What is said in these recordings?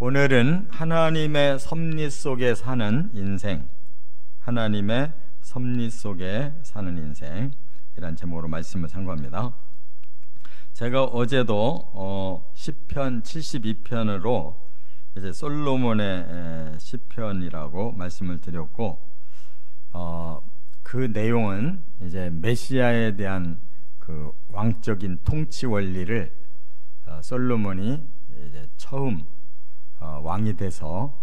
오늘은 하나님의 섭리 속에 사는 인생, 하나님의 섭리 속에 사는 인생, 이란 제목으로 말씀을 상고합니다. 제가 어제도 시편 72편으로 이제 솔로몬의 시편이라고 말씀을 드렸고, 그 내용은 이제 메시아에 대한 그 왕적인 통치 원리를 솔로몬이 이제 처음 왕이 돼서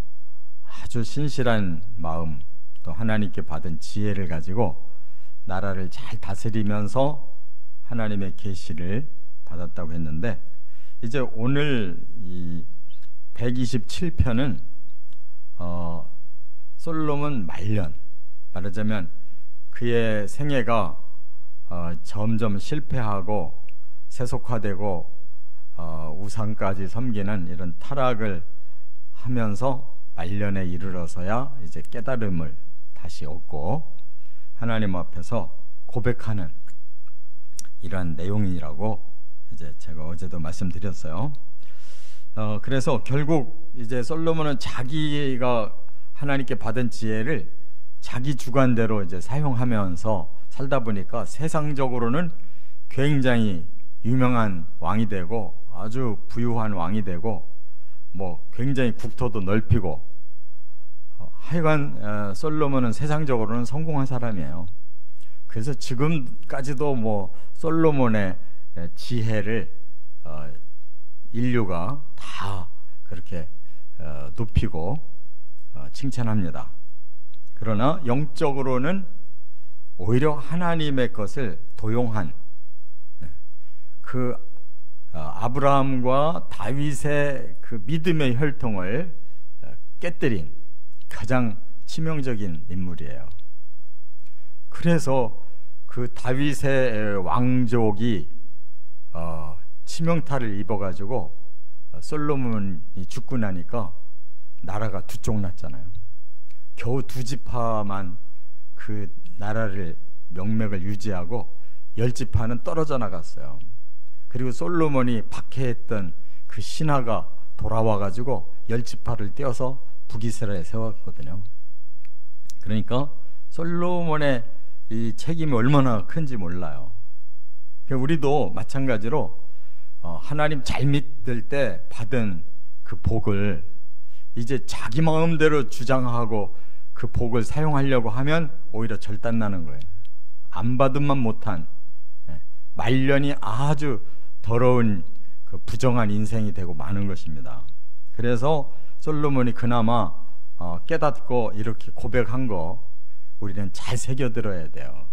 아주 신실한 마음, 또 하나님께 받은 지혜를 가지고 나라를 잘 다스리면서 하나님의 계시를 받았다고 했는데, 이제 오늘 이 127편은 솔로몬 말년, 말하자면 그의 생애가 점점 실패하고 세속화되고 우상까지 섬기는 이런 타락을 하면서 말년에 이르러서야 이제 깨달음을 다시 얻고 하나님 앞에서 고백하는 이러한 내용이라고 이제 제가 어제도 말씀드렸어요. 그래서 결국 이제 솔로몬은 자기가 하나님께 받은 지혜를 자기 주관대로 이제 사용하면서 살다 보니까 세상적으로는 굉장히 유명한 왕이 되고 아주 부유한 왕이 되고 뭐 굉장히 국토도 넓히고, 하여간 솔로몬은 세상적으로는 성공한 사람이에요. 그래서 지금까지도 뭐 솔로몬의 지혜를 인류가 다 그렇게 높이고 칭찬합니다. 그러나 영적으로는 오히려 하나님의 것을 도용한 그 아브라함과 다윗의 그 믿음의 혈통을 깨뜨린 가장 치명적인 인물이에요. 그래서 그 다윗의 왕족이 치명타를 입어가지고 솔로몬이 죽고 나니까 나라가 두 쪽 났잖아요. 겨우 두 지파만 그 나라를 명맥을 유지하고 10지파는 떨어져 나갔어요. 그리고 솔로몬이 박해했던 그 신하가 돌아와가지고 10지파를 떼어서 북이스라엘에 세웠거든요. 그러니까 솔로몬의 이 책임이 얼마나 큰지 몰라요. 우리도 마찬가지로 하나님 잘 믿을 때 받은 그 복을 이제 자기 마음대로 주장하고 그 복을 사용하려고 하면 오히려 절단나는 거예요. 안 받은만 못한 말년이 아주 더러운 그 부정한 인생이 되고 마는 것입니다. 그래서 솔로몬이 그나마 깨닫고 이렇게 고백한 거 우리는 잘 새겨들어야 돼요.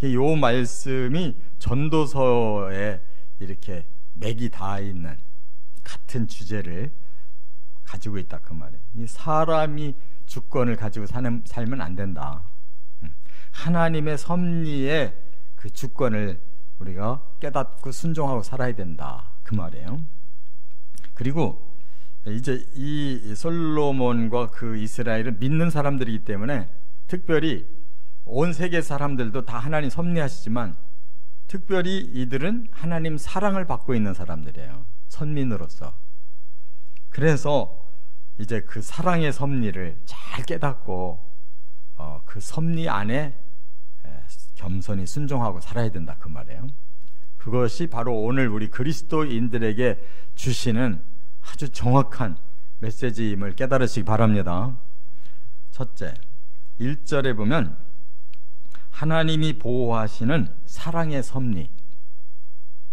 이 말씀이 전도서에 이렇게 맥이 닿아 있는 같은 주제를 가지고 있다 그 말이에요. 이 사람이 주권을 가지고 살면 안 된다. 하나님의 섭리의 그 주권을 우리가 깨닫고 순종하고 살아야 된다 그 말이에요. 그리고 이제 이 솔로몬과 그 이스라엘은 믿는 사람들이기 때문에, 특별히 온 세계 사람들도 다 하나님 섭리하시지만 특별히 이들은 하나님 사랑을 받고 있는 사람들이에요, 선민으로서. 그래서 이제 그 사랑의 섭리를 잘 깨닫고 그 섭리 안에 겸손히 순종하고 살아야 된다 그 말이에요. 그것이 바로 오늘 우리 그리스도인들에게 주시는 아주 정확한 메시지임을 깨달으시기 바랍니다. 첫째, 1절에 보면 하나님이 보호하시는 사랑의 섭리,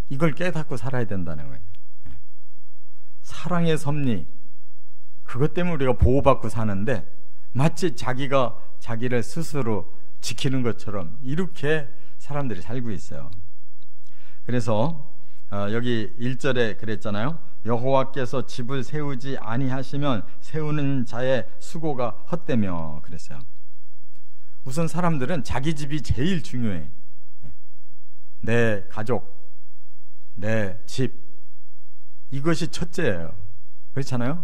이걸 깨닫고 살아야 된다는 거예요. 사랑의 섭리, 그것 때문에 우리가 보호받고 사는데 마치 자기가 자기를 스스로 지키는 것처럼 이렇게 사람들이 살고 있어요. 그래서 여기 1절에 그랬잖아요. 여호와께서 집을 세우지 아니하시면 세우는 자의 수고가 헛되며 그랬어요. 우선 사람들은 자기 집이 제일 중요해. 내 가족, 내 집, 이것이 첫째예요. 그렇잖아요?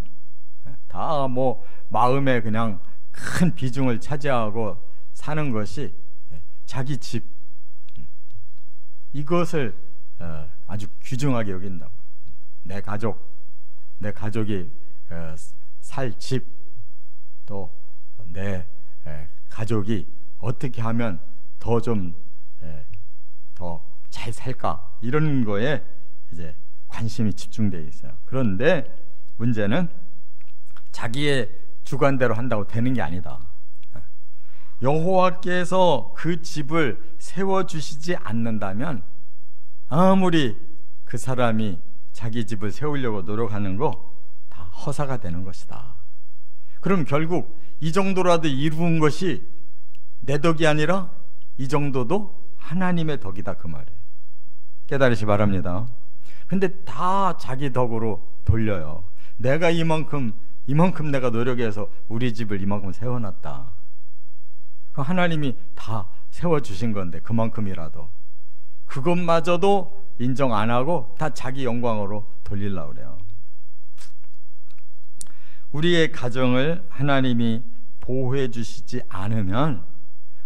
다 뭐 마음에 그냥 큰 비중을 차지하고 사는 것이 자기 집, 이것을 아주 귀중하게 여긴다고. 내 가족이 살 집, 또 내 가족이 어떻게 하면 더 좀 더 잘 살까, 이런 거에 이제 관심이 집중되어 있어요. 그런데 문제는 자기의 주관대로 한다고 되는 게 아니다. 여호와께서 그 집을 세워주시지 않는다면 아무리 그 사람이 자기 집을 세우려고 노력하는 거 다 허사가 되는 것이다. 그럼 결국 이 정도라도 이루은 것이 내 덕이 아니라 이 정도도 하나님의 덕이다, 그 말이에요. 깨달으시 바랍니다. 근데 다 자기 덕으로 돌려요. 내가 이만큼 내가 노력해서 우리 집을 이만큼 세워놨다. 하나님이 다 세워주신 건데 그만큼이라도 그것마저도 인정 안 하고 다 자기 영광으로 돌리려고 그래요. 우리의 가정을 하나님이 보호해 주시지 않으면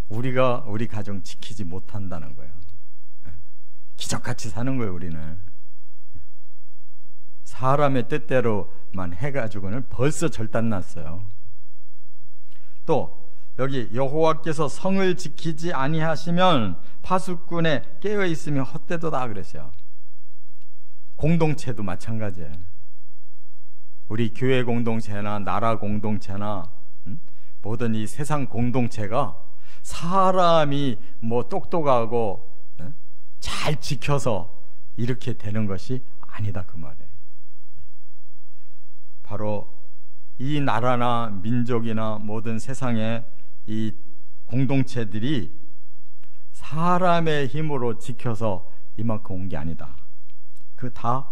우리가 우리 가정 지키지 못한다는 거예요. 기적같이 사는 거예요. 우리는 사람의 뜻대로만 해가지고는 벌써 절단났어요. 또 여기 여호와께서 성을 지키지 아니하시면 파수꾼에 깨어 있으면 헛되도다 그랬어요. 공동체도 마찬가지예요. 우리 교회 공동체나 나라 공동체나 모든 이 세상 공동체가 사람이 뭐 똑똑하고 잘 지켜서 이렇게 되는 것이 아니다, 그 말이에요. 바로 이 나라나 민족이나 모든 세상의 이 공동체들이 사람의 힘으로 지켜서 이만큼 온 게 아니다. 그 다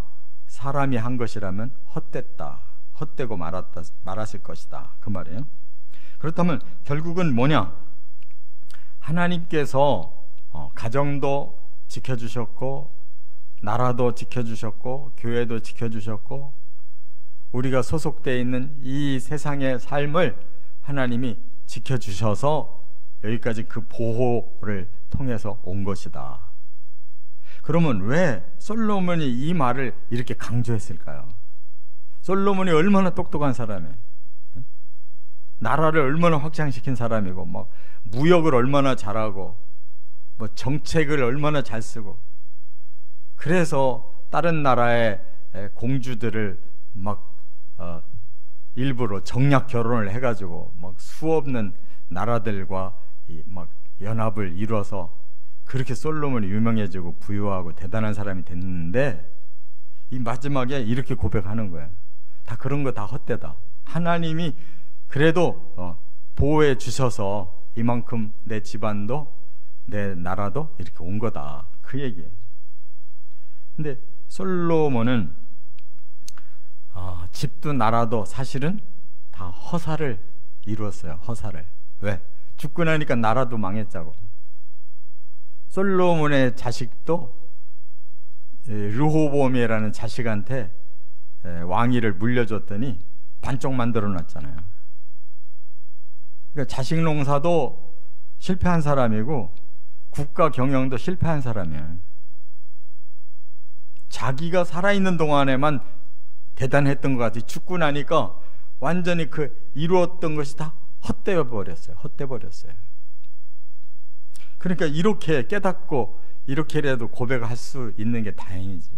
사람이 한 것이라면 헛됐다, 헛되고 말았을 것이다, 그 말이에요. 그렇다면 결국은 뭐냐? 하나님께서 가정도 지켜주셨고 나라도 지켜주셨고 교회도 지켜주셨고 우리가 소속되어 있는 이 세상의 삶을 하나님이 지켜주셔서 여기까지 그 보호를 통해서 온 것이다. 그러면 왜 솔로몬이 이 말을 이렇게 강조했을까요? 솔로몬이 얼마나 똑똑한 사람이에요. 나라를 얼마나 확장시킨 사람이고 막 무역을 얼마나 잘하고 뭐 정책을 얼마나 잘 쓰고, 그래서 다른 나라의 공주들을 막 일부러 정략 결혼을 해가지고 막 수없는 나라들과 막 연합을 이뤄서 그렇게 솔로몬이 유명해지고 부유하고 대단한 사람이 됐는데, 이 마지막에 이렇게 고백하는 거예요. 다 그런 거 다 헛되다. 하나님이 그래도 보호해 주셔서 이만큼 내 집안도 내 나라도 이렇게 온 거다, 그 얘기예요. 근데 솔로몬은 집도 나라도 사실은 다 허사를 이루었어요. 허사를. 왜? 죽고 나니까 나라도 망했자고. 솔로몬의 자식도 르호보암이라는 자식한테 왕위를 물려줬더니 반쪽 만들어 놨잖아요. 그러니까 자식 농사도 실패한 사람이고 국가 경영도 실패한 사람이에요. 자기가 살아있는 동안에만 대단했던 것 같이 죽고 나니까 완전히 그 이루었던 것이 다 헛되어 버렸어요. 헛돼 버렸어요. 그러니까 이렇게 깨닫고 이렇게라도 고백할 수 있는 게 다행이지.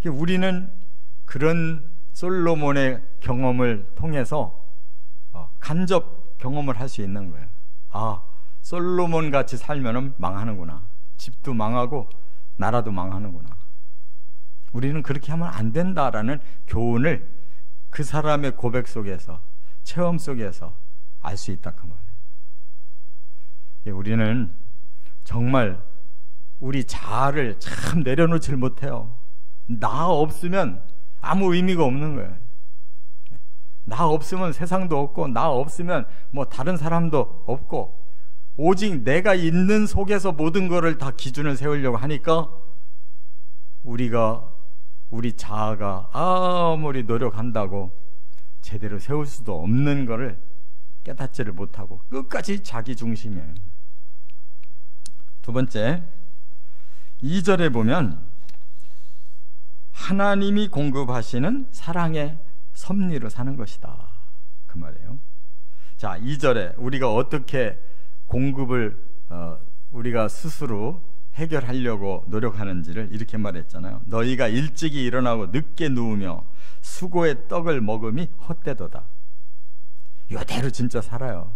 우리는 그런 솔로몬의 경험을 통해서 간접 경험을 할 수 있는 거예요. 아, 솔로몬 같이 살면 망하는구나. 집도 망하고 나라도 망하는구나. 우리는 그렇게 하면 안 된다라는 교훈을 그 사람의 고백 속에서, 체험 속에서 알 수 있다, 그 말이에요. 우리는 정말 우리 자아를 참 내려놓질 못해요. 나 없으면 아무 의미가 없는 거예요. 나 없으면 세상도 없고, 나 없으면 뭐 다른 사람도 없고, 오직 내가 있는 속에서 모든 것을 다 기준을 세우려고 하니까 우리 자아가 아무리 노력한다고 제대로 세울 수도 없는 것을 깨닫지를 못하고 끝까지 자기 중심이에요. 두 번째, 2절에 보면 하나님이 공급하시는 사랑의 섭리로 사는 것이다, 그 말이에요. 자, 2절에 우리가 어떻게 공급을 우리가 스스로 해결하려고 노력하는지를 이렇게 말했잖아요. 너희가 일찍이 일어나고 늦게 누우며 수고의 떡을 먹음이 헛되도다. 이대로 진짜 살아요.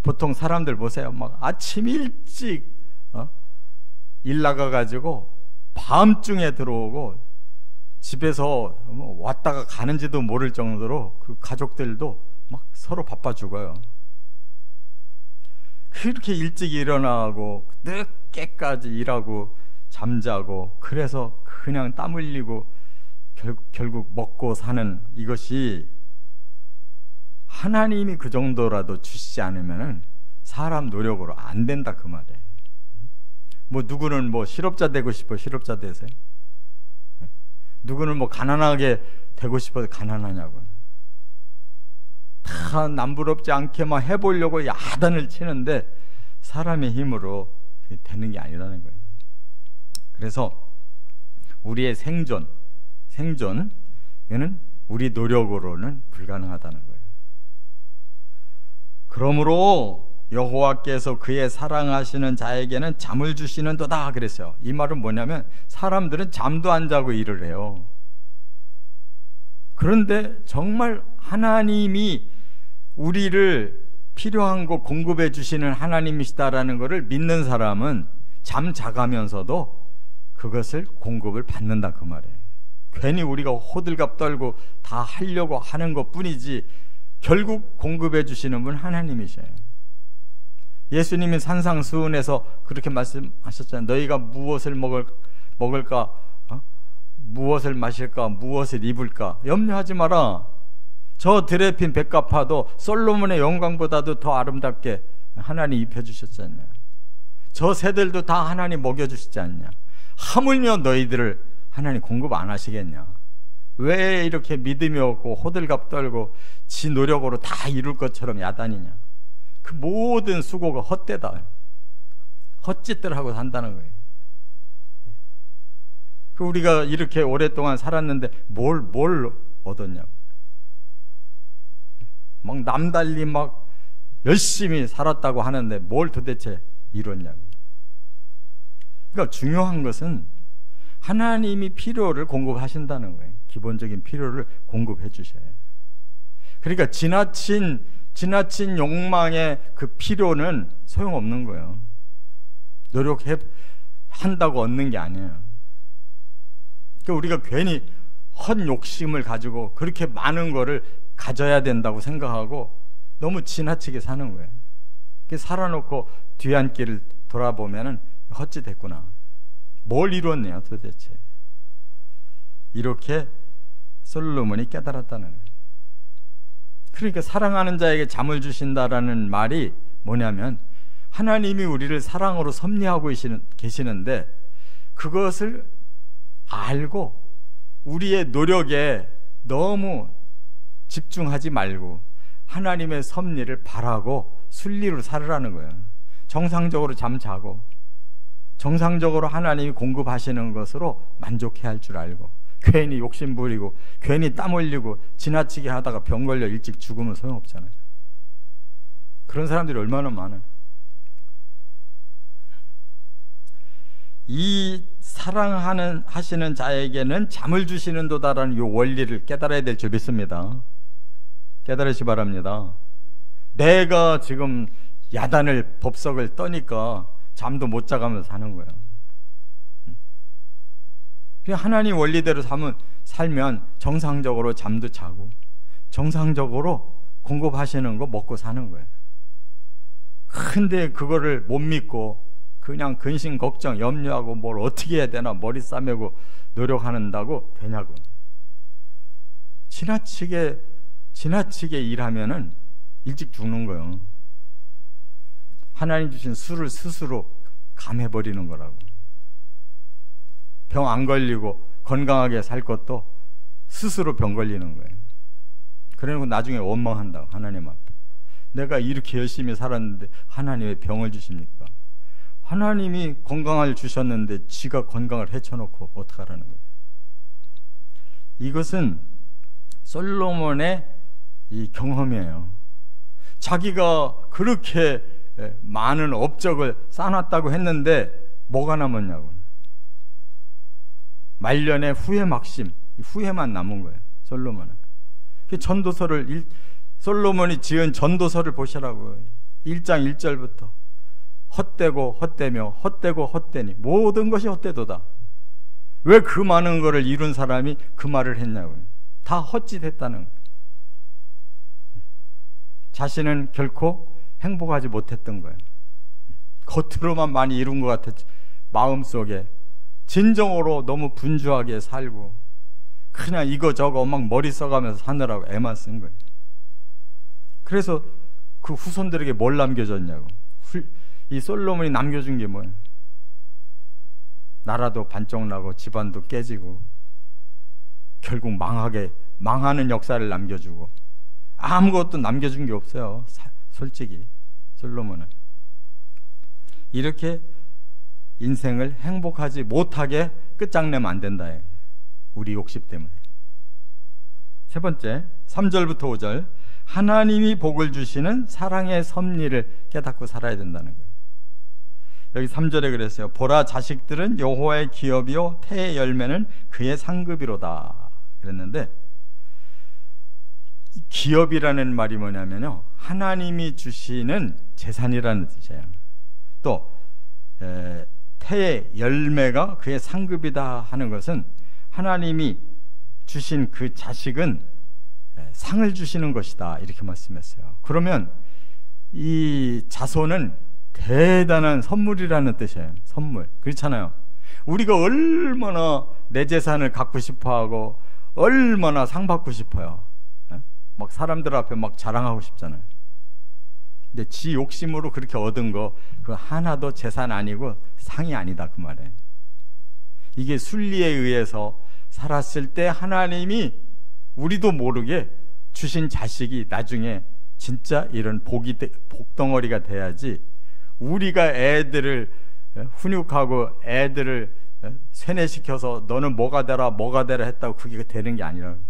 보통 사람들 보세요. 막 아침 일찍 일 나가가지고 밤중에 들어오고 집에서 왔다가 가는지도 모를 정도로 그 가족들도 막 서로 바빠 죽어요. 그렇게 일찍 일어나고 늦게까지 일하고 잠자고, 그래서 그냥 땀 흘리고 결국 먹고 사는 이것이, 하나님이 그 정도라도 주시지 않으면 사람 노력으로 안 된다, 그 말이에요. 뭐 누구는 뭐 실업자 되고 싶어 실업자 되세요. 누구는 뭐 가난하게 되고 싶어서 가난하냐고. 다 남부럽지 않게만 해보려고 야단을 치는데 사람의 힘으로 되는 게 아니라는 거예요. 그래서 우리의 생존 이는 우리 노력으로는 불가능하다는 거예요. 그러므로 여호와께서 그의 사랑하시는 자에게는 잠을 주시는도다 그랬어요. 이 말은 뭐냐면 사람들은 잠도 안 자고 일을 해요. 그런데 정말 하나님이 우리를 필요한 거 공급해 주시는 하나님이시다라는 것을 믿는 사람은 잠 자가면서도 그것을 공급을 받는다, 그 말이에요. 괜히 우리가 호들갑 떨고 다 하려고 하는 것 뿐이지 결국 공급해 주시는 분 하나님이셔요. 예수님이 산상수훈에서 그렇게 말씀하셨잖아요. 너희가 무엇을 먹을까, 무엇을 마실까, 무엇을 입을까 염려하지 마라. 저 들에 핀 백합화도 솔로몬의 영광보다도 더 아름답게 하나님 입혀주셨잖아요. 저 새들도 다 하나님 먹여주시지 않냐. 하물며 너희들을 하나님 공급 안 하시겠냐. 왜 이렇게 믿음이 없고 호들갑 떨고 지 노력으로 다 이룰 것처럼 야단이냐. 그 모든 수고가 헛되다. 헛짓들 하고 산다는 거예요. 우리가 이렇게 오랫동안 살았는데 뭘 얻었냐고. 막 남달리 막 열심히 살았다고 하는데 뭘 도대체 이뤘냐고. 그러니까 중요한 것은 하나님이 필요를 공급하신다는 거예요. 기본적인 필요를 공급해 주셔요. 그러니까 지나친 욕망의 그 필요는 소용없는 거예요. 노력한다고 얻는 게 아니에요. 그러니까 우리가 괜히 헛 욕심을 가지고 그렇게 많은 거를 가져야 된다고 생각하고 너무 지나치게 사는 거예요. 살아놓고 뒤안길을 돌아보면은 헛짓했구나. 뭘 이뤘네요 도대체. 이렇게 솔로몬이 깨달았다는 거예요. 그러니까 사랑하는 자에게 잠을 주신다라는 말이 뭐냐면 하나님이 우리를 사랑으로 섭리하고 계시는데 그것을 알고 우리의 노력에 너무 집중하지 말고 하나님의 섭리를 바라고 순리로 살으라는 거예요. 정상적으로 잠자고 정상적으로 하나님이 공급하시는 것으로 만족해야 할 줄 알고 괜히 욕심 부리고 괜히 땀 흘리고 지나치게 하다가 병 걸려 일찍 죽으면 소용없잖아요. 그런 사람들이 얼마나 많아요. 이 사랑하시는 자에게는 잠을 주시는도다라는 이 원리를 깨달아야 될 줄 믿습니다. 깨달으시 바랍니다. 내가 지금 야단을 법석을 떠니까 잠도 못 자가면서 사는 거예요. 하나님 원리대로 살면 정상적으로 잠도 자고 정상적으로 공급하시는 거 먹고 사는 거예요. 근데 그거를 못 믿고 그냥 근심 걱정 염려하고 뭘 어떻게 해야 되나 머리 싸매고 노력한다고 되냐고. 지나치게 일하면은 일찍 죽는 거예요. 하나님 주신 수를 스스로 감해버리는 거라고. 병 안 걸리고 건강하게 살 것도 스스로 병 걸리는 거예요. 그래놓고 나중에 원망한다고 하나님 앞에. 내가 이렇게 열심히 살았는데 하나님 왜 병을 주십니까? 하나님이 건강을 주셨는데 지가 건강을 해쳐놓고 어떡하라는 거예요. 이것은 솔로몬의 이 경험이에요. 자기가 그렇게 많은 업적을 쌓아놨다고 했는데 뭐가 남았냐고. 말년의 후회 막심, 후회만 남은 거예요. 솔로몬은. 전도서를 솔로몬이 지은 전도서를 보시라고. 1장 1절부터 헛되고 헛되며 헛되고 헛되니 모든 것이 헛되도다. 왜 그 많은 것을 이룬 사람이 그 말을 했냐고요. 다 헛짓했다는 거예요. 자신은 결코 행복하지 못했던 거예요. 겉으로만 많이 이룬 것 같았지 마음속에 진정으로 너무 분주하게 살고 그냥 이거저거 막 머리 써가면서 사느라고 애만 쓴 거예요. 그래서 그 후손들에게 뭘 남겨줬냐고. 이 솔로몬이 남겨준 게 뭐예요? 나라도 반쪽 나고 집안도 깨지고 결국 망하는 역사를 남겨주고 아무것도 남겨준 게 없어요. 솔직히 솔로몬은 이렇게 인생을 행복하지 못하게 끝장내면 안 된다. 우리 욕심 때문에. 세 번째 3절부터 5절 하나님이 복을 주시는 사랑의 섭리를 깨닫고 살아야 된다는 거예요. 여기 3절에 그랬어요. 보라 자식들은 여호와의 기업이요 태의 열매는 그의 상급이로다 그랬는데 기업이라는 말이 뭐냐면요 하나님이 주시는 재산이라는 뜻이에요. 또 태의 열매가 그의 상급이다 하는 것은 하나님이 주신 그 자식은 상을 주시는 것이다 이렇게 말씀했어요. 그러면 이 자손은 대단한 선물이라는 뜻이에요. 선물. 그렇잖아요. 우리가 얼마나 내 재산을 갖고 싶어하고 얼마나 상 받고 싶어요. 막 사람들 앞에 막 자랑하고 싶잖아요. 근데 지 욕심으로 그렇게 얻은 거 그 하나도 재산 아니고 상이 아니다 그 말이에요. 이게 순리에 의해서 살았을 때 하나님이 우리도 모르게 주신 자식이 나중에 진짜 이런 복덩어리가 돼야지 우리가 애들을 훈육하고 애들을 세뇌시켜서 너는 뭐가 되라 했다고 그게 되는 게 아니라고.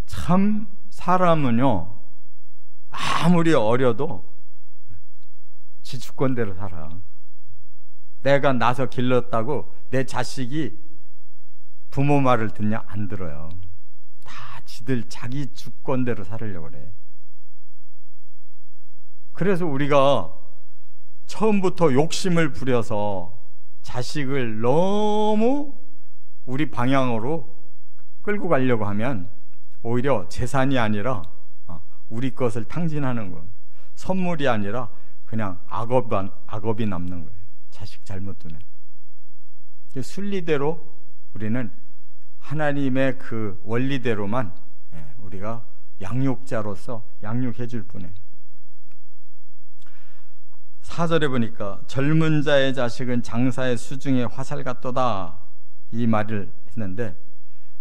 참 사람은요 아무리 어려도 지 주권대로 살아. 내가 나서 길렀다고 내 자식이 부모 말을 듣냐? 안 들어요. 다 지들 자기 주권대로 살으려고 그래. 그래서 우리가 처음부터 욕심을 부려서 자식을 너무 우리 방향으로 끌고 가려고 하면 오히려 재산이 아니라 우리 것을 탕진하는 거예요. 선물이 아니라 그냥 악업이 남는 거예요. 자식 잘못 두면. 순리대로 우리는 하나님의 그 원리대로만 우리가 양육자로서 양육해 줄 뿐이에요. 4절에 보니까 젊은 자의 자식은 장사의 수중에 화살 같도다 이 말을 했는데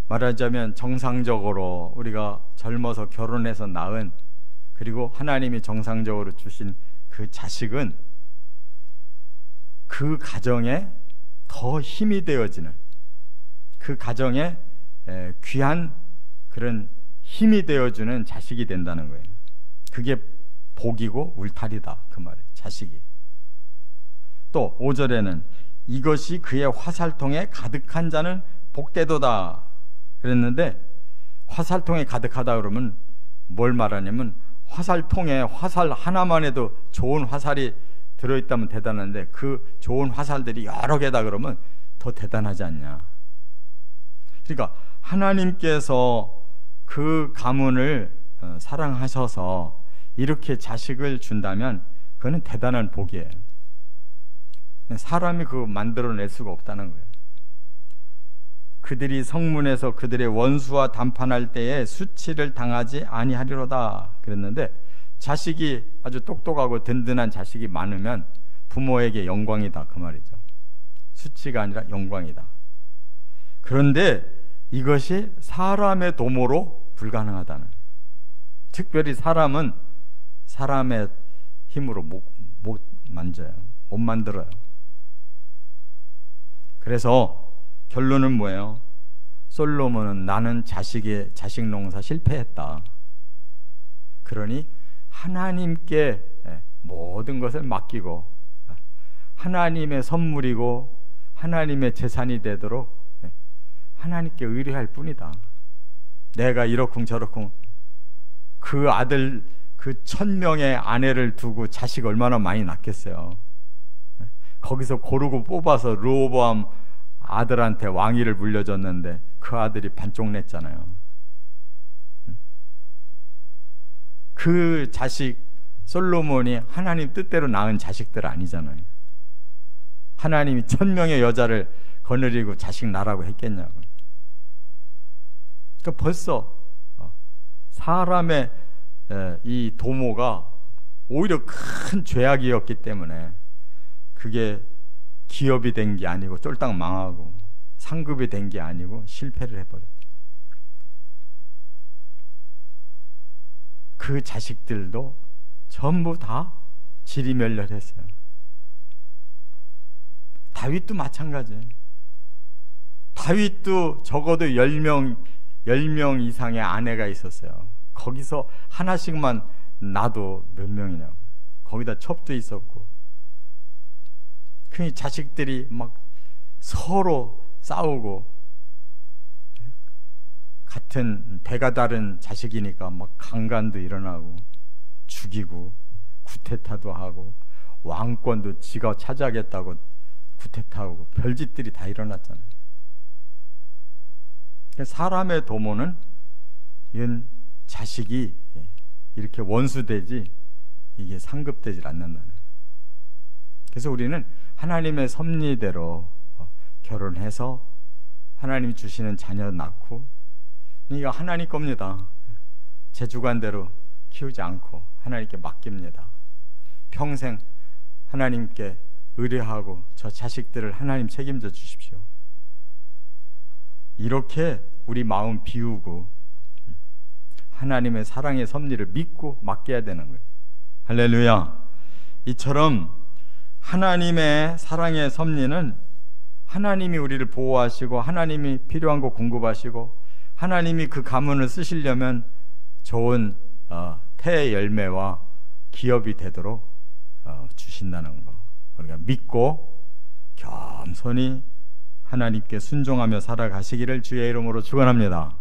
말하자면 정상적으로 우리가 젊어서 결혼해서 낳은 그리고 하나님이 정상적으로 주신 그 자식은 그 가정에 더 힘이 되어지는 그 가정에 귀한 그런 힘이 되어주는 자식이 된다는 거예요. 그게 복이고 울타리다 그 말이에요. 자식이. 또 5절에는 이것이 그의 화살통에 가득한 자는 복되도다 그랬는데 화살통에 가득하다 그러면 뭘 말하냐면 화살통에 화살 하나만 해도 좋은 화살이 들어있다면 대단한데 그 좋은 화살들이 여러 개다 그러면 더 대단하지 않냐. 그러니까 하나님께서 그 가문을 사랑하셔서 이렇게 자식을 준다면 그거는 대단한 복이에요. 사람이 그거 만들어낼 수가 없다는 거예요. 그들이 성문에서 그들의 원수와 담판할 때에 수치를 당하지 아니하리로다 그랬는데 자식이 아주 똑똑하고 든든한 자식이 많으면 부모에게 영광이다 그 말이죠. 수치가 아니라 영광이다. 그런데 이것이 사람의 도모로 불가능하다는, 특별히 사람은 사람의 힘으로 못 만져요. 못 만들어요. 그래서 결론은 뭐예요? 솔로몬은 나는 자식 농사 실패했다. 그러니 하나님께 모든 것을 맡기고 하나님의 선물이고 하나님의 재산이 되도록 하나님께 의뢰할 뿐이다. 내가 이러쿵 저러쿵 그 아들 그 1000명의 아내를 두고 자식 얼마나 많이 낳겠어요. 거기서 고르고 뽑아서 르호보암 아들한테 왕위를 물려줬는데 그 아들이 반쪽 냈잖아요. 그 자식 솔로몬이 하나님 뜻대로 낳은 자식들 아니잖아요. 하나님이 1000명의 여자를 거느리고 자식 낳으라고 했겠냐고. 그러니까 벌써 사람의 이 도모가 오히려 큰 죄악이었기 때문에 그게 기업이 된 게 아니고 쫄딱 망하고 상급이 된 게 아니고 실패를 해버렸다. 그 자식들도 전부 다 지리멸렬했어요. 다윗도 마찬가지예요. 다윗도 적어도 10명 이상의 아내가 있었어요. 거기서 하나씩만 낳아도 몇 명이냐고. 거기다 첩도 있었고. 그 자식들이 막 서로 싸우고, 같은 배가 다른 자식이니까 막 강간도 일어나고 죽이고 쿠데타도 하고 왕권도 지가 차지하겠다고 쿠데타하고 별짓들이 다 일어났잖아요. 사람의 도모는 이건 자식이 이렇게 원수되지 이게 상급되질 않는다는 거예요. 그래서 우리는 하나님의 섭리대로 결혼해서 하나님이 주시는 자녀 낳고, 이거 하나님 겁니다. 제 주관대로 키우지 않고 하나님께 맡깁니다. 평생 하나님께 의뢰하고 저 자식들을 하나님 책임져 주십시오. 이렇게 우리 마음 비우고 하나님의 사랑의 섭리를 믿고 맡겨야 되는 거예요. 할렐루야. 이처럼 하나님의 사랑의 섭리는 하나님이 우리를 보호하시고 하나님이 필요한 거 공급하시고 하나님이 그 가문을 쓰시려면 좋은 태의 열매와 기업이 되도록 주신다는 거, 우리가 믿고 겸손히 하나님께 순종하며 살아가시기를 주의 이름으로 축원합니다.